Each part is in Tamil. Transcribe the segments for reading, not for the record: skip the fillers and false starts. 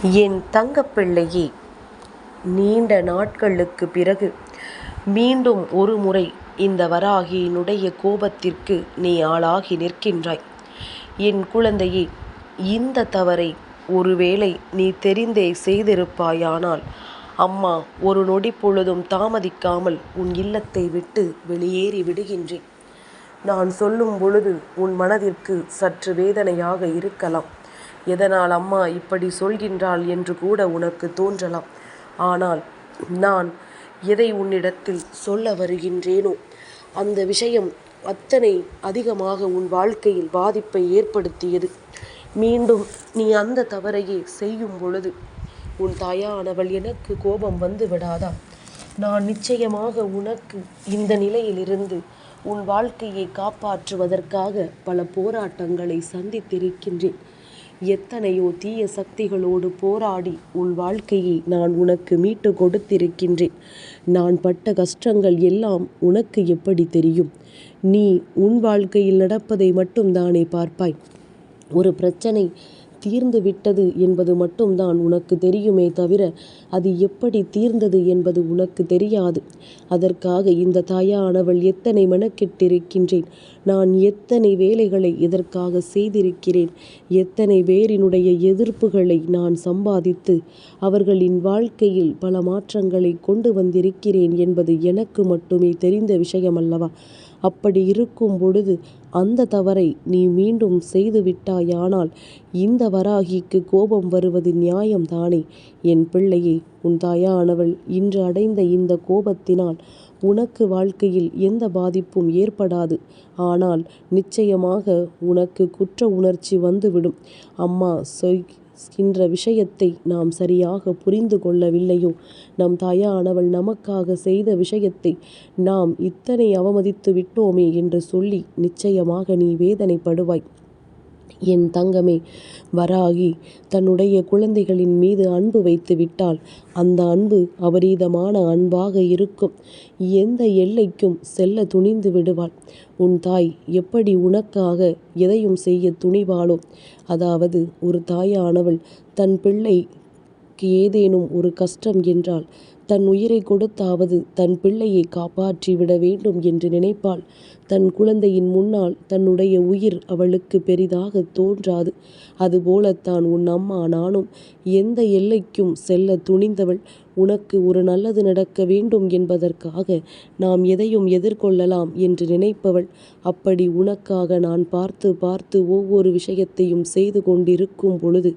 என் தங்கப்பிள்ளையே, நீண்ட நாட்களுக்கு பிறகு மீண்டும் ஒரு முறை இந்த வராகியினுடைய கோபத்திற்கு நீ ஆளாகி நிற்கின்றாய். என் குழந்தையே, இந்த தவறை ஒருவேளை நீ தெரிந்தே செய்திருப்பாயானால் அம்மா ஒரு நொடி பொழுதும் தாமதிக்காமல் உன் இல்லத்தை விட்டு வெளியேறி விடுகின்றேன். நான் சொல்லும் பொழுது உன் மனதிற்கு சற்று வேதனையாக இருக்கலாம். எதனால் அம்மா இப்படி சொல்கின்றாள் என்று கூட உனக்கு தோன்றலாம். ஆனால் நான் எதை உன்னிடத்தில் சொல்ல வருகின்றேனோ அந்த விஷயம் அத்தனை அதிகமாக உன் வாழ்க்கையில் பாதிப்பை ஏற்படுத்தியது. மீண்டும் நீ அந்த தவறையே செய்யும் பொழுது உன் தாயானவள் எனக்கு கோபம் வந்து விடாதா? நான் நிச்சயமாக உனக்கு இந்த நிலையிலிருந்து உன் வாழ்க்கையை காப்பாற்றுவதற்காக பல போராட்டங்களை சந்தித்திருக்கின்றேன். எத்தனையோ தீய சக்திகளோடு போராடி உன் வாழ்க்கையை நான் உனக்கு மீட்டு கொடுத்திருக்கின்றேன். நான் பட்ட கஷ்டங்கள் எல்லாம் உனக்கு எப்படி தெரியும்? நீ உன் வாழ்க்கையில் நடப்பதை மட்டும் தானே பார்ப்பாய். ஒரு பிரச்சனை தீர்ந்து விட்டது என்பது மட்டும்தான் உனக்கு தெரியுமே தவிர அது எப்படி தீர்ந்தது என்பது உனக்கு தெரியாது. அதற்காக இந்த தாயானவள் எத்தனை மெனக்கெட்டிருக்கின்றேன். நான் எத்தனை வேலைகளை இதற்காக செய்திருக்கிறேன். எத்தனை பேரினுடைய எதிர்ப்புகளை நான் சம்பாதித்து அவர்களின் வாழ்க்கையில் பல மாற்றங்களை கொண்டு வந்திருக்கிறேன் என்பது எனக்கு மட்டுமே தெரிந்த விஷயம் அல்லவா? அப்படி இருக்கும் பொழுது அந்த தவறை நீ மீண்டும் செய்து விட்டாயானால் இந்த வராகிக்கு கோபம் வருவது நியாயம்தானே? என் பிள்ளையே, உன் தாயானவள் இன்று அடைந்த இந்த கோபத்தினால் உனக்கு வாழ்க்கையில் எந்த பாதிப்பும் ஏற்படாது. ஆனால் நிச்சயமாக உனக்கு குற்ற உணர்ச்சி வந்துவிடும். அம்மா சொல்கின்ற விஷயத்தை நாம் சரியாக புரிந்து கொள்ளவில்லையோ, நம் தாயானவள் நமக்காக செய்த விஷயத்தை நாம் இத்தனை அவமதித்து விட்டோமே என்று சொல்லி நிச்சயமாக நீ வேதனைப்படுவாய். என் தங்கமே, வராகி தன்னுடைய குழந்தைகளின் மீது அன்பு வைத்து விட்டால் அந்த அன்பு அபரீதமான அன்பாக இருக்கும். எந்த எல்லைக்கும் செல்ல துணிந்து விடுவாள். உன் தாய் எப்படி உனக்காக எதையும் செய்ய துணிவாளோ, அதாவது ஒரு தாயானவள் தன் பிள்ளைக்கு ஏதேனும் ஒரு கஷ்டம் என்றால் தன் உயிரை கொடுத்தாவது தன் பிள்ளையை காப்பாற்றிவிட வேண்டும் என்று நினைப்பாள். தன் குழந்தையின் முன்னால் தன்னுடைய உயிர் அவளுக்கு பெரிதாக தோன்றாது. அதுபோலத்தான் உன் அம்மா நானும் எந்த எல்லைக்கும் செல்ல துணிந்தவள். உனக்கு ஒரு நல்லது நடக்க வேண்டும் என்பதற்காக நாம் எதையும் எதிர்கொள்ளலாம் என்று நினைப்பவள். அப்படி உனக்காக நான் பார்த்து பார்த்து ஒவ்வொரு விஷயத்தையும் செய்து கொண்டிருக்கும் பொழுது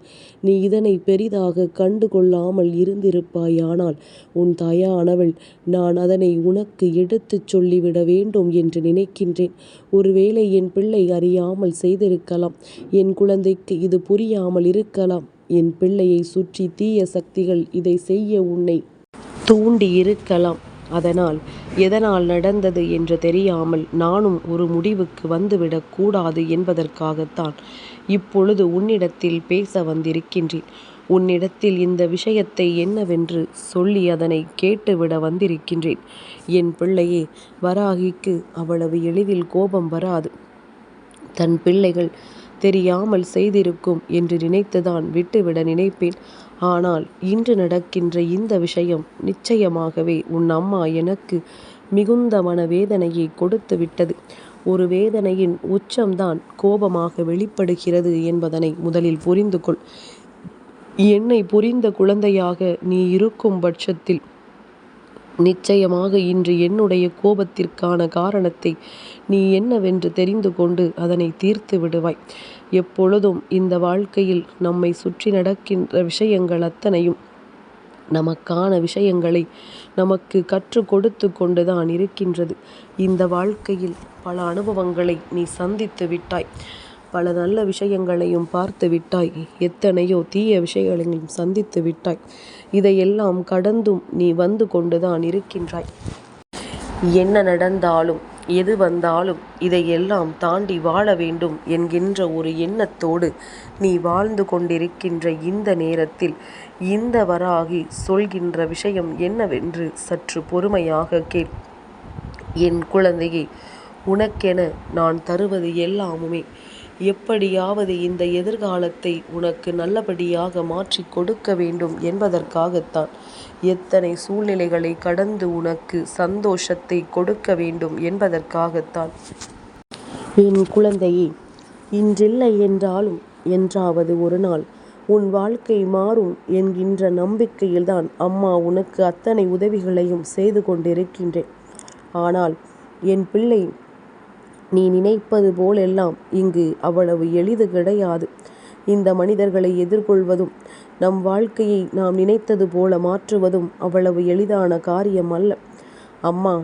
நீ இதனை பெரிதாக கண்டு கொள்ளாமல் இருந்திருப்பாயானால் உன் தாயானவள் நான் அதனை உனக்கு எடுத்துச் சொல்லிவிட வேண்டும் என்று நினைக்கின்றேன். ஒருவேளை என் பிள்ளை அறியாமல் செய்திருக்கலாம். என் குழந்தைக்கு இது புரியாமல் இருக்கலாம். என் பிள்ளையை சுற்றி தீய சக்திகள் இதை செய்ய உன்னை தூண்டி இருக்கலாம். அதனால் எதனால் நடந்தது என்று தெரியாமல் நானும் ஒரு முடிவுக்கு வந்துவிடக் கூடாது என்பதற்காகத்தான் இப்பொழுது உன்னிடத்தில் பேச வந்திருக்கின்றேன். உன்னிடத்தில் இந்த விஷயத்தை என்னவென்று சொல்லி அதனை கேட்டுவிட வந்திருக்கின்றேன். என் பிள்ளையே, வராகிக்கு அவ்வளவு எளிதில் கோபம் வராது. தன் பிள்ளைகள் தெரியாமல் செய்திருக்கும் என்று நினைத்துதான் விட்டுவிட நினைப்பேன். ஆனால் இன்று நடக்கின்ற இந்த விஷயம் நிச்சயமாகவே உன் அம்மா எனக்கு மிகுந்த மனவேதனையை கொடுத்து விட்டது. ஒரு வேதனையின் உச்சம்தான் கோபமாக வெளிப்படுகிறது என்பதனை முதலில் புரிந்து கொள். என்னை புரிந்த குழந்தையாக நீ இருக்கும் பட்சத்தில் நிச்சயமாக இன்று என்னுடைய கோபத்திற்கான காரணத்தை நீ என்னவென்று தெரிந்து கொண்டு அதனை தீர்த்து விடுவாய். எப்பொழுதும் இந்த வாழ்க்கையில் நம்மை சுற்றி நடக்கின்ற விஷயங்கள் அத்தனையும் நமக்கான விஷயங்களை நமக்கு கற்றுக் கொடுத்து கொண்டுதான் இருக்கின்றது. இந்த வாழ்க்கையில் பல அனுபவங்களை நீ சந்தித்து விட்டாய். பல நல்ல விஷயங்களையும் பார்த்து விட்டாய். எத்தனையோ தீய விஷயங்களையும் சந்தித்து விட்டாய். இதையெல்லாம் கடந்தும் நீ வந்து கொண்டுதான் இருக்கின்றாய். என்ன நடந்தாலும் எது வந்தாலும் இதையெல்லாம் தாண்டி வாழ வேண்டும் என்கின்ற ஒரு எண்ணத்தோடு நீ வாழ்ந்து கொண்டிருக்கின்ற இந்த நேரத்தில் இந்த வராகி சொல்கின்ற விஷயம் என்னவென்று சற்று பொறுமையாக கேள். என் குழந்தையை, உனக்கென நான் தருவது எல்லாமுமே எப்படியாவது இந்த எதிர்காலத்தை உனக்கு நல்லபடியாக மாற்றி கொடுக்க வேண்டும் என்பதற்காகத்தான். எத்தனை சூழ்நிலைகளை கடந்து உனக்கு சந்தோஷத்தை கொடுக்க வேண்டும் என்பதற்காகத்தான். என் குழந்தையே, இன்றில்லை என்றாலும் என்றாவது ஒரு நாள் உன் வாழ்க்கை மாறும் என்கின்ற நம்பிக்கையில்தான் அம்மா உனக்கு அத்தனை உதவிகளையும் செய்து கொண்டிருக்கின்றேன். ஆனால் என் பிள்ளை, நீ நினைப்பது போலெல்லாம் இங்கு அவ்வளவு எளிது கிடையாது. இந்த மனிதர்களை எதிர்கொள்வதும் நம் வாழ்க்கையை நாம் நினைத்தது போல மாற்றுவதும் அவ்வளவு எளிதான காரியம் அல்ல. அம்மா,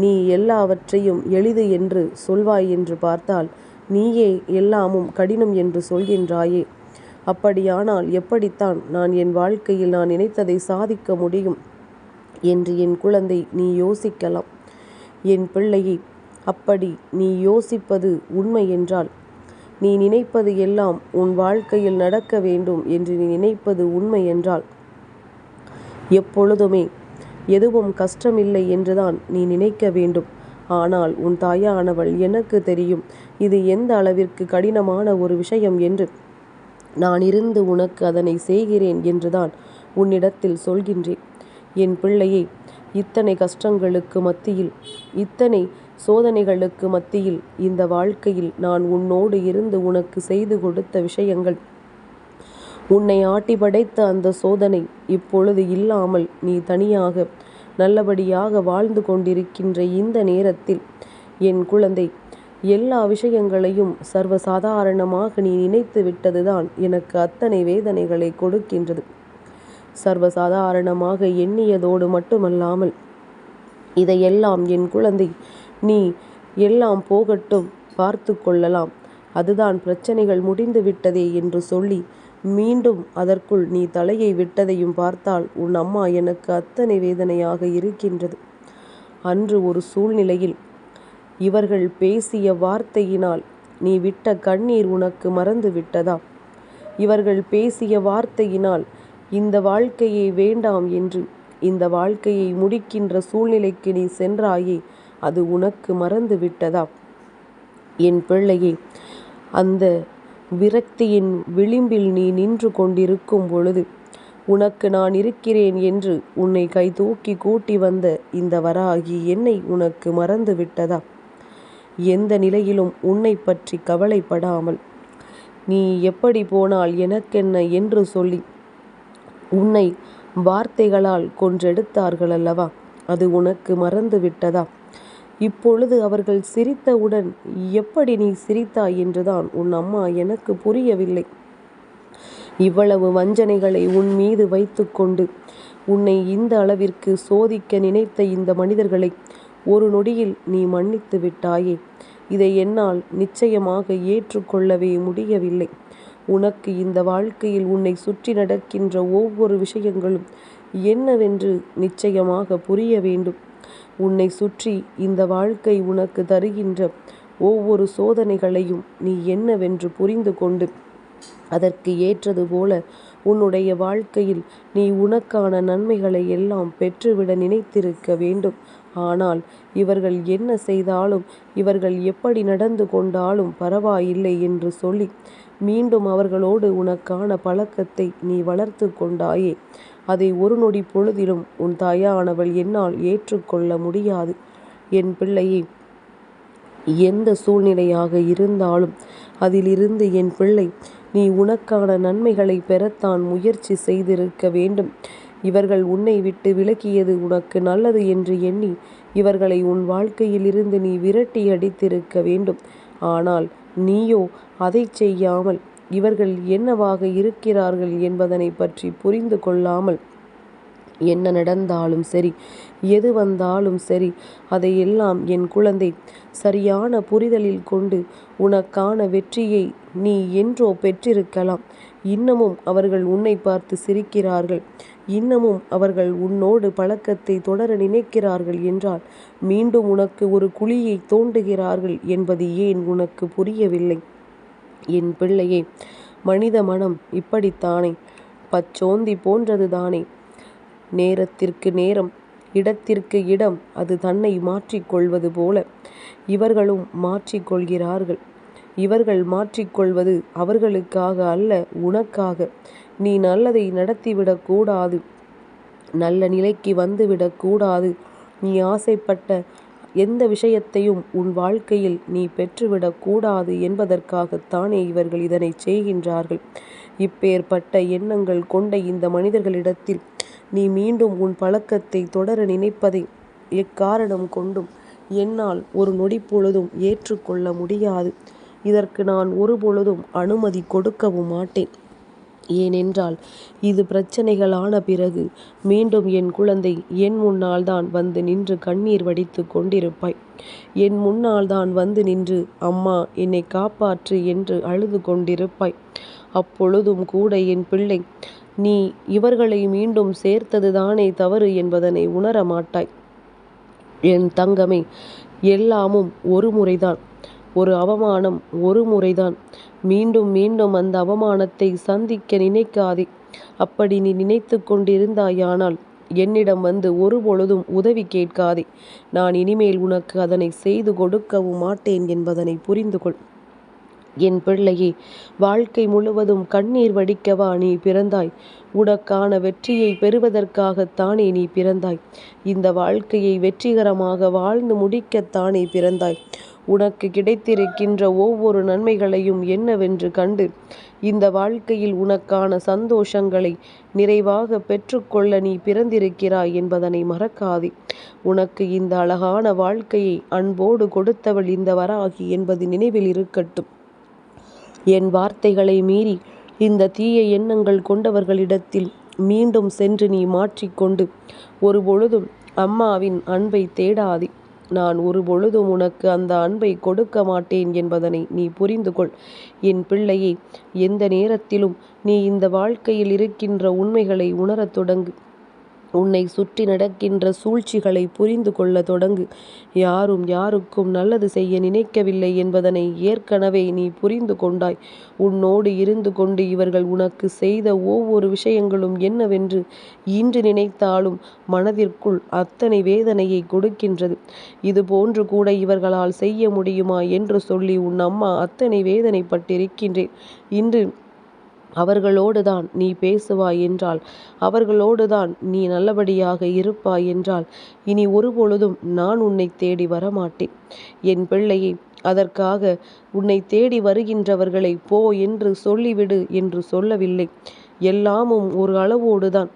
நீ எல்லாவற்றையும் எளிது என்று சொல்வாய் என்று பார்த்தால் நீயே எல்லாமும் கடினம் என்று சொல்கின்றாயே. அப்படியானால் எப்படித்தான் நான் என் வாழ்க்கையில் நான் நினைத்ததை சாதிக்க முடியும் என்று என் குழந்தை நீ யோசிக்கலாம். என் பிள்ளையை, அப்படி நீ யோசிப்பது உண்மை என்றால், நீ நினைப்பது எல்லாம் உன் வாழ்க்கையில் நடக்க வேண்டும் என்று நீ நினைப்பது உண்மை என்றால், எப்பொழுதுமே எதுவும் கஷ்டமில்லை என்றுதான் நீ நினைக்க வேண்டும். ஆனால் உன் தாயானவள் எனக்கு தெரியும் இது எந்த அளவிற்கு கடினமான ஒரு விஷயம் என்று. நான் இருந்து உனக்கு அதனை செய்கிறேன் என்றுதான் உன்னிடத்தில் சொல்கின்றேன். என் பிள்ளையை, இத்தனை கஷ்டங்களுக்கு மத்தியில், இத்தனை சோதனைகளுக்கு மத்தியில் இந்த வாழ்க்கையில் நான் உன்னோடு இருந்து உனக்கு செய்து கொடுத்த விஷயங்கள், உன்னை ஆட்டி படைத்த அந்த சோதனை இப்பொழுது இல்லாமல் நீ தனியாக நல்லபடியாக வாழ்ந்து கொண்டிருக்கின்ற இந்த நேரத்தில் என் குழந்தை, எல்லா விஷயங்களையும் சர்வசாதாரணமாக நீ நினைத்து விட்டதுதான் எனக்கு அத்தனை வேதனைகளை கொடுக்கின்றது. சர்வசாதாரணமாக எண்ணியதோடு மட்டுமல்லாமல், இதையெல்லாம் என் குழந்தை நீ எல்லாம் போகட்டும், பார்த்து கொள்ளலாம், அதுதான் பிரச்சனைகள் முடிந்து விட்டதே என்று சொல்லி மீண்டும் அதற்குள் நீ தலையை விட்டதையும் பார்த்தால் உன் அம்மா எனக்கு அத்தனை வேதனையாக இருக்கின்றது. அன்று ஒரு சூழ்நிலையில் இவர்கள் பேசிய வார்த்தையினால் நீ விட்ட கண்ணீர் உனக்கு மறந்து விட்டதா? இவர்கள் பேசிய வார்த்தையினால் இந்த வாழ்க்கையை வேண்டாம் என்று இந்த வாழ்க்கையை முடிக்கின்ற சூழ்நிலைக்கு நீ சென்றாயே, அது உனக்கு மறந்து விட்டதா? என் பிள்ளையே, அந்த விரக்தியின் விளிம்பில் நீ நின்று கொண்டிருக்கும் பொழுது உனக்கு நான் இருக்கிறேன் என்று உன்னை கைதூக்கி கூட்டி வந்த இந்த வராகி என்னை உனக்கு மறந்து விட்டதா? எந்த நிலையிலும் உன்னை பற்றி கவலைப்படாமல் நீ எப்படி போனால் எனக்கென்ன என்று சொல்லி உன்னை வார்த்தைகளால் கொன்றெடுத்தார்கள் அல்லவா? அது உனக்கு மறந்து விட்டதா? இப்பொழுது அவர்கள் சிரித்தவுடன் எப்படி நீ சிரித்தாய் என்றுதான் உன் அம்மா எனக்கு புரியவில்லை. இவ்வளவு வஞ்சனைகளை உன் மீது வைத்துக்கொண்டு உன்னை இந்த அளவிற்கு சோதிக்க நினைத்த இந்த மனிதர்களை ஒரு நொடியில் நீ மன்னித்து விட்டாயே. இதை என்னால் நிச்சயமாக ஏற்றுக்கொள்ளவே முடியவில்லை. உனக்கு இந்த வாழ்க்கையில் உன்னை சுற்றி நடக்கின்ற ஒவ்வொரு விஷயங்களும் என்னவென்று நிச்சயமாக புரிய வேண்டும். உன்னை சுற்றி இந்த வாழ்க்கை உனக்கு தருகின்ற ஒவ்வொரு சோதனைகளையும் நீ என்னவென்று புரிந்து கொண்டு அதற்கு ஏற்றது போல உன்னுடைய வாழ்க்கையில் நீ உனக்கான நன்மைகளை எல்லாம் பெற்றுவிட நினைத்திருக்க வேண்டும். ஆனால் இவர்கள் என்ன செய்தாலும், இவர்கள் எப்படி நடந்து கொண்டாலும் பரவாயில்லை என்று சொல்லி மீண்டும் அவர்களோடு உனக்கான பழக்கத்தை நீ வளர்த்து கொண்டாயே. அதை ஒரு நொடி பொழுதிலும் உன் தாயானவள் என்னால் ஏற்றுக்கொள்ள முடியாது. என் பிள்ளையே, எந்த சூழ்நிலையாக இருந்தாலும் அதிலிருந்து என் பிள்ளை நீ உனக்கான நன்மைகளை பெறத்தான் முயற்சி செய்திருக்க வேண்டும். இவர்கள் உன்னை விட்டு விலகியது உனக்கு நல்லது என்று எண்ணி இவர்களை உன் வாழ்க்கையிலிருந்து நீ விரட்டி அடித்திருக்க வேண்டும். ஆனால் நீயோ அதை செய்யாமல் இவர்கள் என்னவாக இருக்கிறார்கள் என்பதனை பற்றி புரிந்து கொள்ளாமல், என்ன நடந்தாலும் சரி, எது வந்தாலும் சரி, அதையெல்லாம் என் குழந்தை சரியான புரிதலில் கொண்டு உனக்கான வெற்றியை நீ என்றோ பெற்றிருக்கலாம். இன்னமும் அவர்கள் உன்னை பார்த்து சிரிக்கிறார்கள், இன்னமும் அவர்கள் உன்னோடு பழக்கத்தை தொடர நினைக்கிறார்கள் என்றால் மீண்டும் உனக்கு ஒரு குழியை தோண்டுகிறார்கள் என்பது ஏன் உனக்கு புரியவில்லை? என் பிள்ளையே, மனித மனம் இப்படித்தானே, பச்சோந்தி போன்றது தானே. நேரத்திற்கு நேரம், இடத்திற்கு இடம் அது தன்னை மாற்றிக்கொள்வது போல இவர்களும் மாற்றிக்கொள்கிறார்கள். இவர்கள் மாற்றிக்கொள்வது அவர்களுக்காக அல்ல, உனக்காக. நீ நல்லதை நடத்திவிடக் கூடாது, நல்ல நிலைக்கு வந்துவிடக் கூடாது. நீ ஆசைப்பட்ட எந்த விஷயத்தையும் உன் வாழ்க்கையில் நீ பெற்றுவிடக் கூடாது என்பதற்காகத்தானே இவர்கள் இதனை செய்கின்றார்கள். இப்பேற்பட்ட எண்ணங்கள் கொண்ட இந்த மனிதர்களிடத்தில் நீ மீண்டும் உன் பழக்கத்தை தொடர நினைப்பதை எக்காரணம் கொண்டும் என்னால் ஒரு நொடி பொழுதும் ஏற்றுக்கொள்ள முடியாது. இதற்கு நான் ஒருபொழுதும் அனுமதி கொடுக்கவும் மாட்டேன். ஏனென்றால் இது பிரச்சனைகளான பிறகு மீண்டும் என் குழந்தை என் முன்னால் தான் வந்து நின்று கண்ணீர் வடித்து கொண்டிருப்பாய். என் முன்னால் தான் வந்து நின்று அம்மா என்னை காப்பாற்று என்று அழுது கொண்டிருப்பாய். அப்பொழுதும் கூட என் பிள்ளை, நீ இவர்களை மீண்டும் சேர்த்தது தானே தவறு என்பதனை உணர மாட்டாய். என் தங்கமே, எல்லாமும் ஒரு முறைதான். ஒரு அவமானம் ஒரு முறைதான். மீண்டும் மீண்டும் அந்த அவமானத்தை சந்திக்க நினைக்காதே. அப்படி நீ நினைத்து கொண்டிருந்தாயானால் என்னிடம் வந்து ஒரு பொழுதும் உதவி கேட்காதே. நான் இனிமேல் உனக்கு அதனை செய்து கொடுக்கவும் மாட்டேன் என்பதனை புரிந்து கொள். என் பிள்ளையே, வாழ்க்கை முழுவதும் கண்ணீர் வடிக்கவா நீ பிறந்தாய்? உனக்கான வெற்றியை பெறுவதற்காகத்தானே நீ பிறந்தாய். இந்த வாழ்க்கையை வெற்றிகரமாக வாழ்ந்து முடிக்கத்தானே பிறந்தாய். உனக்கு கிடைத்திருக்கின்ற ஒவ்வொரு நன்மைகளையும் என்னவென்று கண்டு இந்த வாழ்க்கையில் உனக்கான சந்தோஷங்களை நிறைவாக பெற்றுக்கொள்ள நீ பிறந்திருக்கிறாய் என்பதனை மறக்காதே. உனக்கு இந்த அழகான வாழ்க்கையை அன்போடு கொடுத்தவள் இந்த வராகி என்பது நினைவில் இருக்கட்டும். என் வார்த்தைகளை மீறி இந்த தீய எண்ணங்கள் கொண்டவர்களிடத்தில் மீண்டும் சென்று நீ மாற்றிக்கொண்டு ஒரு பொழுதும் அம்மாவின் அன்பை தேடாதே. நான் ஒரு பொழுதும் உனக்கு அந்த அன்பை கொடுக்க மாட்டேன் என்பதனை நீ புரிந்து கொள். என் பிள்ளையே, எந்த நேரத்திலும் நீ இந்த வாழ்க்கையில் இருக்கின்ற உண்மைகளை உணரத் தொடங்கு. உன்னை சுற்றி நடக்கின்ற சூழ்ச்சிகளை புரிந்து கொள்ள தொடங்கு. யாரும் யாருக்கும் நல்லது செய்ய நினைக்கவில்லை என்பதனை ஏற்கனவே நீ புரிந்து கொண்டாய். உன்னோடு இருந்து கொண்டு இவர்கள் உனக்கு செய்த ஒவ்வொரு விஷயங்களும் என்னவென்று இன்று நினைத்தாலும் மனதிற்குள் அத்தனை வேதனையை கொடுக்கின்றது. இது போன்று கூட இவர்களால் செய்ய முடியுமா என்று சொல்லி உன் அம்மா அத்தனை வேதனைப்பட்டிருக்கின்றேன். இன்று அவர்களோடு தான் நீ பேசுவாய் என்றால், அவர்களோடு தான் நீ நல்லபடியாக இருப்பாய் என்றால், இனி ஒரு பொழுதும் நான் உன்னை தேடி வரமாட்டேன். என் பிள்ளையே, அதற்காக உன்னை தேடி வருகின்றவர்களை போ என்று சொல்லிவிடு என்று சொல்லவில்லை. எல்லாமும் ஒரு அளவோடு தான்.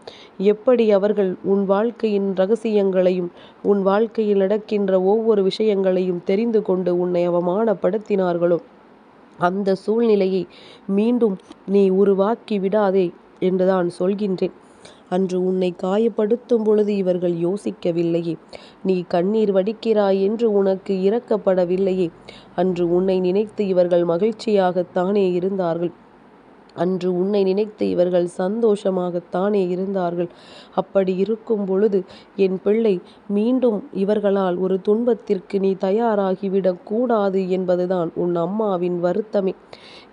எப்படி அவர்கள் உன் வாழ்க்கையின் ரகசியங்களையும் உன் வாழ்க்கையில் நடக்கின்ற ஒவ்வொரு விஷயங்களையும் தெரிந்து கொண்டு உன்னை அவமானப்படுத்தினார்களோ, அந்த சூழ்நிலையை மீண்டும் நீ உருவாக்கி விடாதே என்றுதான் சொல்கின்றேன். அன்று உன்னை காயப்படுத்தும் பொழுது இவர்கள் யோசிக்கவில்லையே. நீ கண்ணீர் வடிக்கிறாய் என்று உனக்கு இரக்கப்படவில்லையே. அன்று உன்னை நினைத்து இவர்கள் மகிழ்ச்சியாகத்தானே இருந்தார்கள். அன்று உன்னை நினைத்து இவர்கள் சந்தோஷமாகத்தானே இருந்தார்கள். அப்படி இருக்கும் பொழுது என் பிள்ளை, மீண்டும் இவர்களால் ஒரு துன்பத்திற்கு நீ தயாராகிவிடக் கூடாது என்பதுதான் உன் அம்மாவின் வருத்தமே.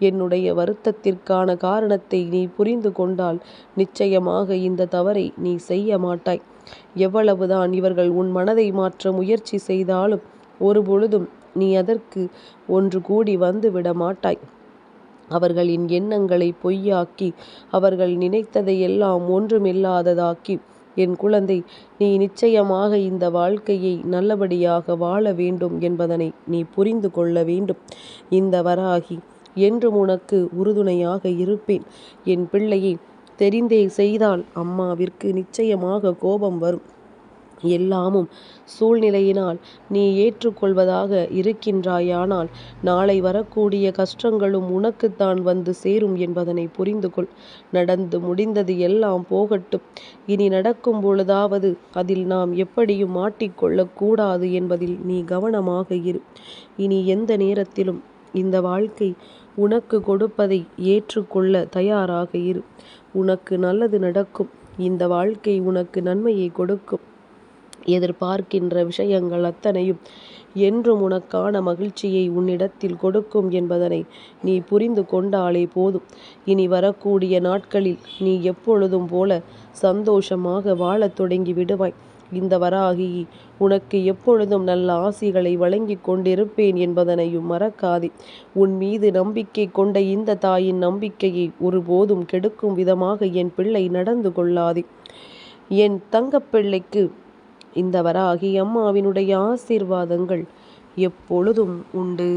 என்னுடைய வருத்தத்திற்கான காரணத்தை நீ புரிந்து கொண்டால் நிச்சயமாக இந்த தவறை நீ செய்ய மாட்டாய். எவ்வளவுதான் இவர்கள் உன் மனதை மாற்ற முயற்சி செய்தாலும் ஒரு பொழுதும் நீ அதற்கு ஒன்று கூடி வந்து விட மாட்டாய். அவர்களின் எண்ணங்களை பொய்யாக்கி அவர்கள் நினைத்ததையெல்லாம் ஒன்றுமில்லாததாக்கி, என் குழந்தை, நீ நிச்சயமாக இந்த வாழ்க்கையை நல்லபடியாக வாழ வேண்டும் என்பதனை நீ புரிந்து கொள்ள வேண்டும். இந்த வராகி என்றும் உனக்கு உறுதுணையாக இருப்பேன். என் பிள்ளையை, தெரிந்தே செய்தால் அம்மாவிற்கு நிச்சயமாக கோபம் வரும். எல்லாமும் சூழ்நிலையினால் நீ ஏற்றுக்கொள்வதாக இருக்கின்றாயானால் நாளை வரக்கூடிய கஷ்டங்களும் உனக்குத்தான் வந்து சேரும் என்பதனை புரிந்து கொள். நடந்து முடிந்தது எல்லாம் போகட்டும். இனி நடக்கும் பொழுதாவது அதில் நாம் எப்படியும் மாட்டிக்கொள்ளக்கூடாது என்பதில் நீ கவனமாக இரு. இனி எந்த நேரத்திலும் இந்த வாழ்க்கை உனக்கு கொடுப்பதை ஏற்றுக்கொள்ள தயாராக இரு. உனக்கு நல்லது நடக்கும். இந்த வாழ்க்கை உனக்கு நன்மையை கொடுக்கும். எதிர்பார்க்கின்ற விஷயங்கள் அத்தனையும் என்றும் உனக்கான மகிழ்ச்சியை உன்னிடத்தில் கொடுக்கும் என்பதனை நீ புரிந்து கொண்டாலே போதும். இனி வரக்கூடிய நாட்களில் நீ எப்பொழுதும் போல சந்தோஷமாக வாழத் தொடங்கி விடுவாய். இந்த வராகி உனக்கு எப்பொழுதும் நல்ல ஆசிகளை வழங்கி கொண்டிருப்பேன் என்பதனையும் மறக்காதே. உன் மீது நம்பிக்கை கொண்ட இந்த தாயின் நம்பிக்கையை ஒருபோதும் கெடுக்கும் விதமாக என் பிள்ளை நடந்து கொள்ளாதே. என் தங்கப்பிள்ளைக்கு இந்த வராகி அம்மாவினுடைய ஆசீர்வாதங்கள் எப்பொழுதும் உண்டு.